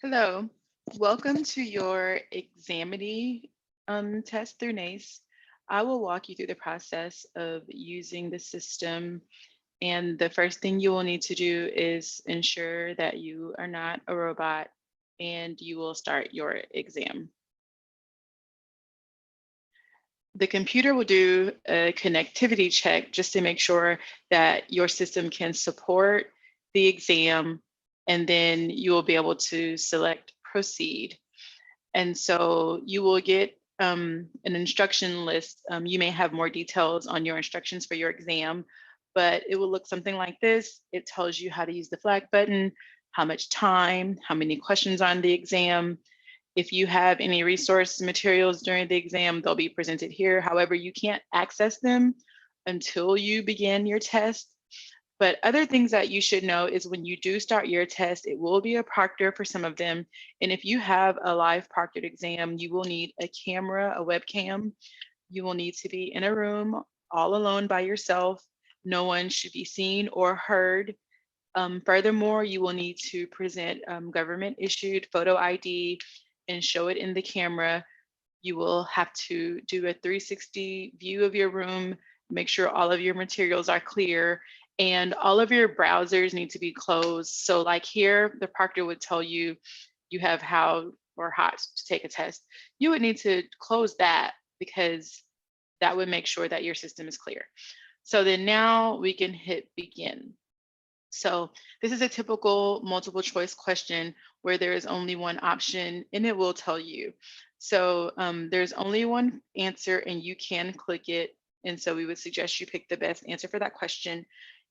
Hello, welcome to your Examity test through NACE. I will walk you through the process of using the system. And the first thing you will need to do is ensure that you are not a robot and you will start your exam. The computer will do a connectivity check just to make sure that your system can support the exam, and then you will be able to select proceed. And so you will get an instruction list. You may have more details on your instructions for your exam, but it will look something like this. It tells you how to use the flag button, how much time, how many questions on the exam. If you have any resource materials during the exam, they'll be presented here. However, you can't access them until you begin your test. But other things that you should know is when you do start your test, it will be a proctor for some of them. And if you have a live proctored exam, you will need a camera, a webcam. You will need to be in a room all alone by yourself. No one should be seen or heard. Furthermore, you will need to present government issued photo ID and show it in the camera. You will have to do a 360 view of your room, make sure all of your materials are clear, and all of your browsers need to be closed. So like here, the proctor would tell you you have how or hot to take a test. You would need to close that because that would make sure that your system is clear. So then now we can hit begin. So this is a typical multiple choice question where there is only one option and it will tell you. So there's only one answer and you can click it. And so we would suggest you pick the best answer for that question.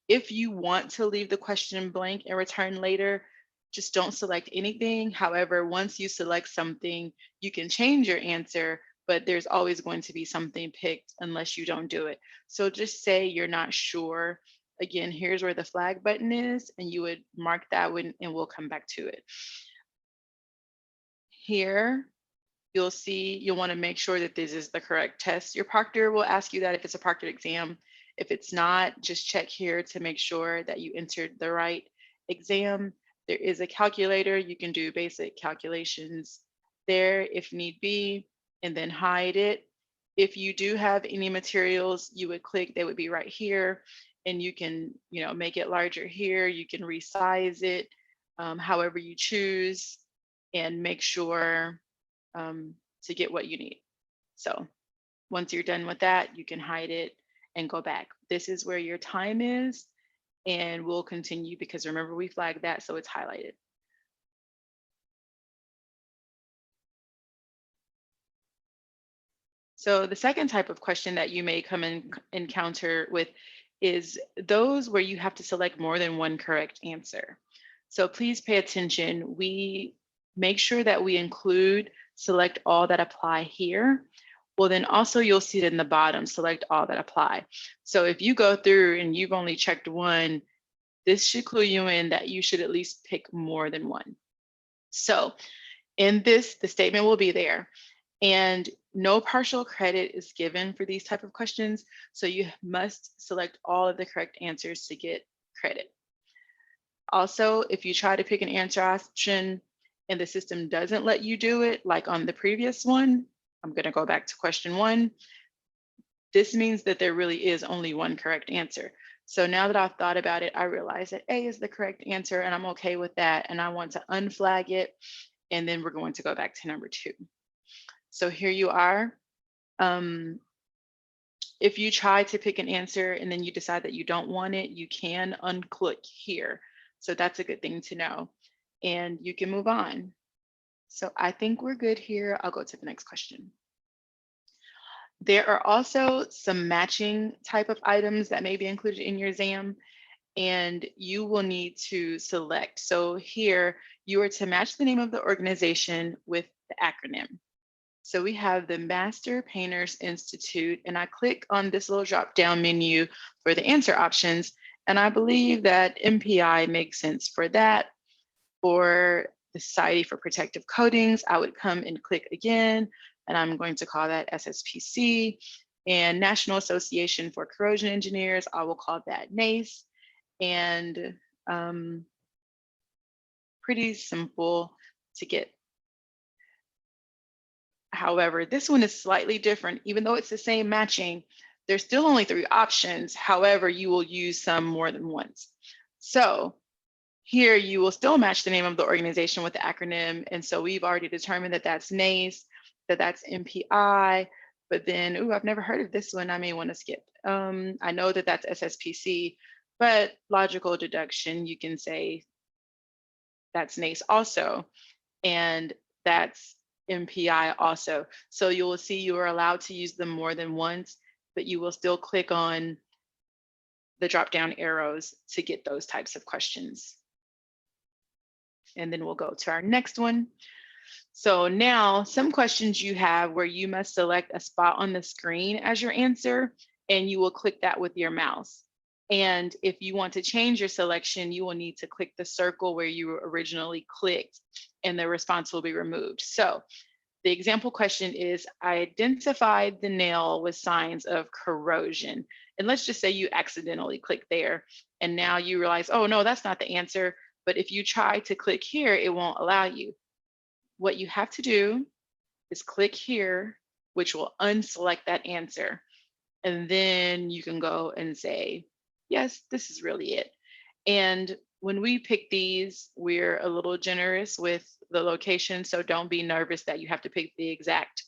If you want to leave the question blank and return later, just don't select anything. However, once you select something, you can change your answer, but there's always going to be something picked unless you don't do it. So just say you're not sure. Again, here's where the flag button is, and you would mark that one and we'll come back to it. Here, you'll see, you'll want to make sure that this is the correct test. Your proctor will ask you that if it's a proctored exam. If it's not, just check here to make sure that you entered the right exam. There is a calculator. You can do basic calculations there if need be, and then hide it. If you do have any materials, you would click, they would be right here, and you can, make it larger here. You can resize it however you choose and make sure to get what you need. So once you're done with that, you can hide it and go back. This is where your time is, and we'll continue because remember we flagged that, so it's highlighted. So the second type of question that you may come in encounter with is those where you have to select more than one correct answer. So please pay attention. We make sure that we include select all that apply here. Well, then also you'll see it in the bottom, select all that apply. So if you go through and you've only checked one, this should clue you in that you should at least pick more than one. So in this, the statement will be there. And no partial credit is given for these type of questions. So you must select all of the correct answers to get credit. Also, if you try to pick an answer option and the system doesn't let you do it, like on the previous one, I'm going to go back to question 1. This means that there really is only one correct answer. So now that I've thought about it, I realize that A is the correct answer and I'm okay with that. And I want to unflag it. And then we're going to go back to number 2. So here you are. If you try to pick an answer and then you decide that you don't want it, you can unclick here. So that's a good thing to know. And you can move on. So I think we're good here. I'll go to the next question. There are also some matching type of items that may be included in your exam, and you will need to select. So here, you are to match the name of the organization with the acronym. So we have the Master Painters Institute, and I click on this little drop-down menu for the answer options, and I believe that MPI makes sense for that. For the Society for Protective Coatings, I would come and click again, and I'm going to call that SSPC. And National Association for Corrosion Engineers, I will call that NACE. And pretty simple. to get. However, this one is slightly different. Even though it's the same matching, there's still only 3 options. However, you will use some more than once. So here you will still match the name of the organization with the acronym. And so we've already determined that that's NACE, that that's MPI, but then, ooh, I've never heard of this one. I may want to skip. I know that that's SSPC, but logical deduction, you can say that's NACE also, and that's MPI also. So you will see you are allowed to use them more than once, but you will still click on the drop-down arrows to get those types of questions. And then we'll go to our next one. So now some questions you have where you must select a spot on the screen as your answer, and you will click that with your mouse. And if you want to change your selection, you will need to click the circle where you originally clicked, and the response will be removed. So the example question is, identify the nail with signs of corrosion. And let's just say you accidentally click there, and now you realize, oh no, that's not the answer. But if you try to click here, it won't allow you. What you have to do is click here, which will unselect that answer. And then you can go and say, yes, this is really it. And when we pick these, we're a little generous with the location. So don't be nervous that you have to pick the exact,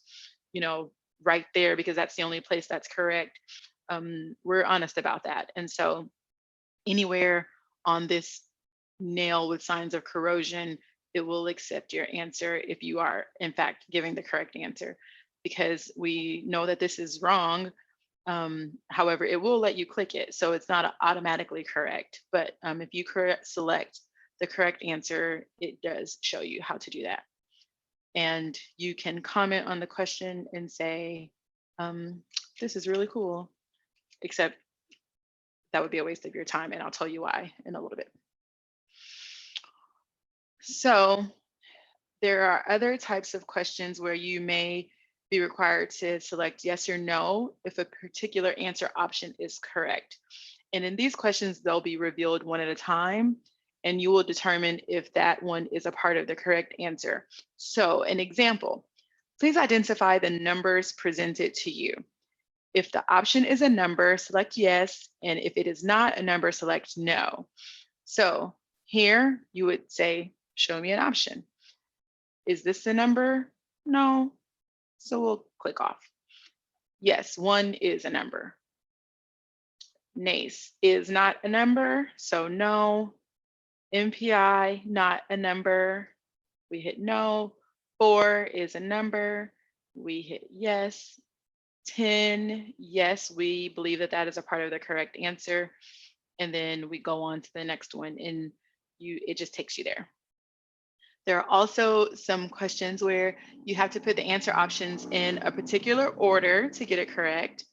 right there, because that's the only place that's correct. We're honest about that. And so anywhere on this nail with signs of corrosion, it will accept your answer if you are in fact giving the correct answer, because we know that this is wrong. However, it will let you click it, so it's not automatically correct. But if you select the correct answer, it does show you how to do that. And you can comment on the question and say, this is really cool, except that would be a waste of your time, and I'll tell you why in a little bit. So there are other types of questions where you may be required to select yes or no if a particular answer option is correct. And in these questions, they'll be revealed one at a time, and you will determine if that one is a part of the correct answer. So an example, please identify the numbers presented to you. If the option is a number, select yes, and if it is not a number, select no. So here you would say, show me an option. Is this a number? No. So we'll click off. Yes, 1 is a number. NACE is not a number, so no. MPI, not a number. We hit no. 4 is a number. We hit yes. 10, yes, we believe that that is a part of the correct answer. And then we go on to the next one, and it just takes you there. There are also some questions where you have to put the answer options in a particular order to get it correct.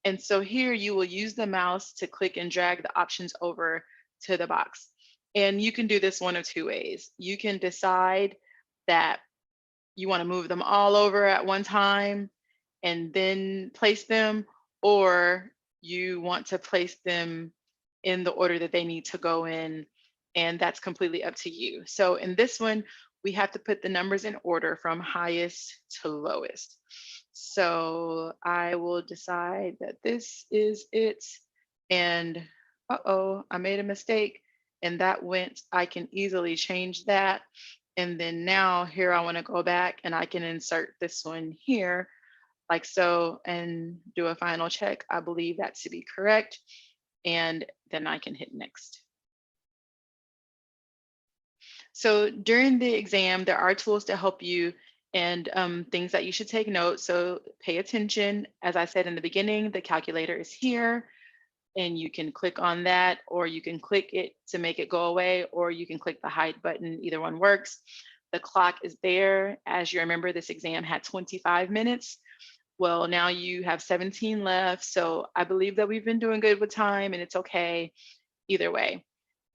And so here you will use the mouse to click and drag the options over to the box. And you can do this one of 2 ways. You can decide that you want to move them all over at one time and then place them, or you want to place them in the order that they need to go in, and that's completely up to you. So in this one, we have to put the numbers in order from highest to lowest. So I will decide that this is it, and I made a mistake, and that went, I can easily change that. And then now here I want to go back and I can insert this one here like so and do a final check. I believe that to be correct. And then I can hit next. So during the exam, there are tools to help you and things that you should take note. So pay attention. As I said in the beginning, the calculator is here, and you can click on that, or you can click it to make it go away, or you can click the hide button. Either one works. The clock is there. As you remember, this exam had 25 minutes. Well, now you have 17 left. So I believe that we've been doing good with time, and it's okay either way.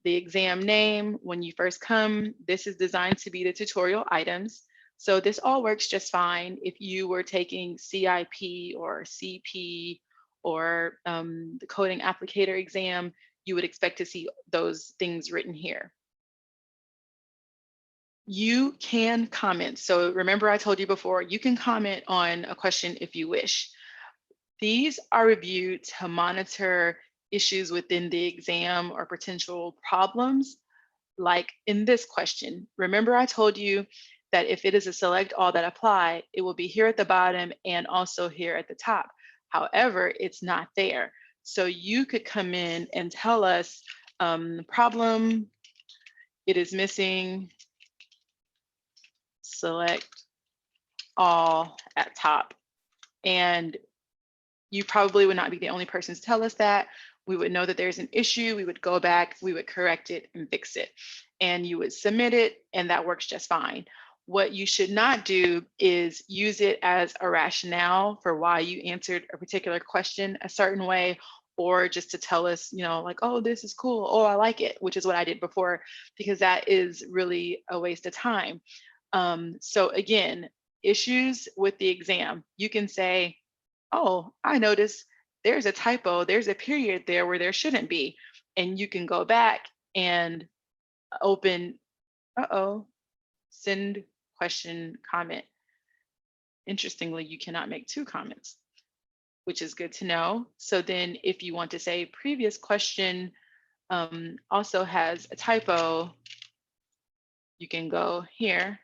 The exam name, when you first come, this is designed to be the tutorial items. So this all works just fine. If you were taking CIP or CP or the coding applicator exam, you would expect to see those things written here. You can comment. So remember I told you before, you can comment on a question if you wish. These are reviewed to monitor issues within the exam or potential problems. Like in this question, remember I told you that if it is a select all that apply, it will be here at the bottom and also here at the top. However, it's not there. So you could come in and tell us problem, it is missing, select all at top. And you probably would not be the only person to tell us that. We would know that there's an issue. We would go back, we would correct it and fix it. And you would submit it, and that works just fine. What you should not do is use it as a rationale for why you answered a particular question a certain way, or just to tell us, like, oh, this is cool. Oh, I like it, which is what I did before, because that is really a waste of time. So again, issues with the exam, you can say, oh, I noticed there's a typo, there's a period there where there shouldn't be. And you can go back and open, send question comment. Interestingly, you cannot make two comments, which is good to know. So then if you want to say previous question also has a typo, you can go here.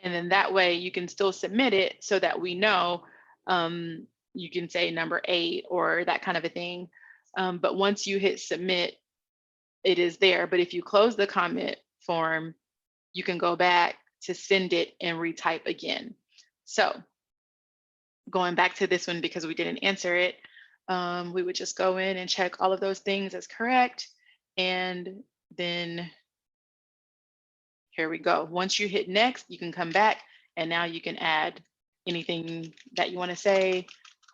And then that way you can still submit it so that we know you can say number 8 or that kind of a thing. But once you hit submit, it is there. But if you close the comment form, you can go back to send it and retype again. So going back to this one, because we didn't answer it, we would just go in and check all of those things as correct. And then here we go. Once you hit next, you can come back and now you can add anything that you want to say.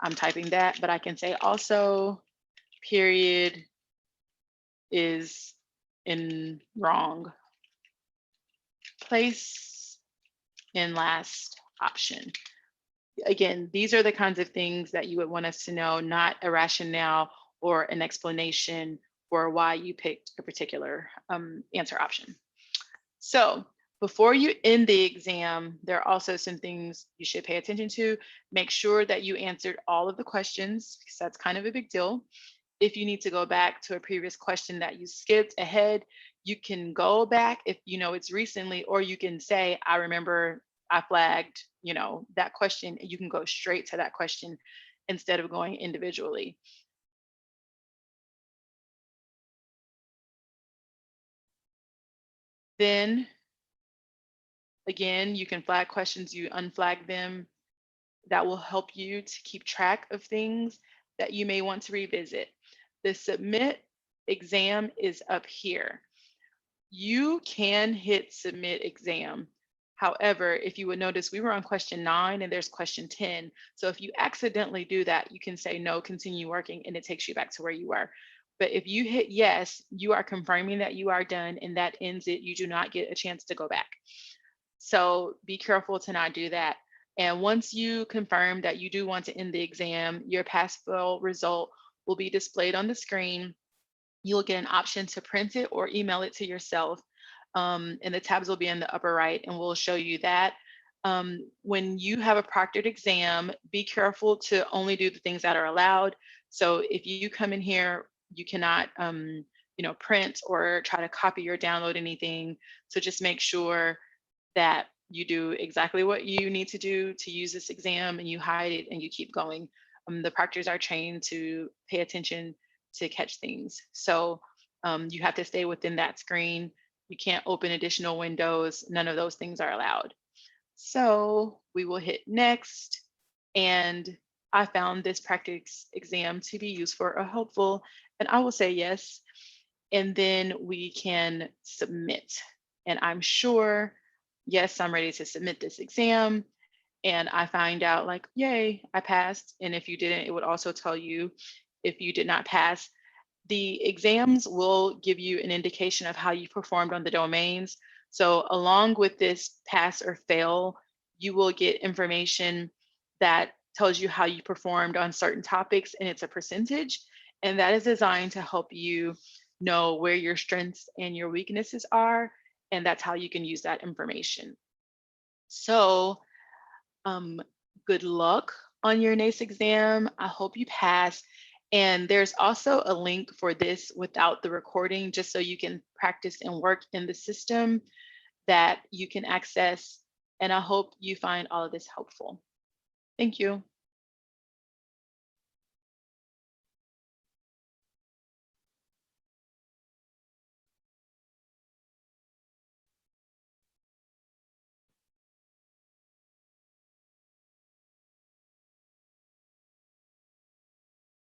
I'm typing that, but I can say also period is in wrong place in last option. Again, these are the kinds of things that you would want us to know, not a rationale or an explanation for why you picked a particular answer option. So before you end the exam, there are also some things you should pay attention to. Make sure that you answered all of the questions, because that's kind of a big deal. If you need to go back to a previous question that you skipped ahead, you can go back if you know it's recently, or you can say, I remember I flagged, that question. You can go straight to that question instead of going individually. Then again, you can flag questions, you unflag them. That will help you to keep track of things that you may want to revisit. The submit exam is up here. You can hit submit exam. However, if you would notice, we were on question 9 and there's question 10. So if you accidentally do that, you can say no, continue working, and it takes you back to where you were. But if you hit yes, you are confirming that you are done, and that ends it. You do not get a chance to go back. So be careful to not do that. And once you confirm that you do want to end the exam, your pass-fail result will be displayed on the screen. You'll get an option to print it or email it to yourself. And the tabs will be in the upper right, and we'll show you that. When you have a proctored exam, be careful to only do the things that are allowed. So if you come in here, you cannot print or try to copy or download anything. So just make sure that you do exactly what you need to do to use this exam, and you hide it and you keep going. The proctors are trained to pay attention to catch things. So you have to stay within that screen. You can't open additional windows. None of those things are allowed. So we will hit next. And I found this practice exam to be useful or helpful, and I will say yes. And then we can submit. And I'm sure, yes, I'm ready to submit this exam. And I find out like, yay, I passed. And if you didn't, it would also tell you if you did not pass. The exams will give you an indication of how you performed on the domains. So along with this pass or fail, you will get information that tells you how you performed on certain topics, and it's a percentage. And that is designed to help you know where your strengths and your weaknesses are. And that's how you can use that information. So, um, good luck on your NACE exam. I hope you pass. And there's also a link for this without the recording, just so you can practice and work in the system that you can access. And I hope you find all of this helpful. Thank you.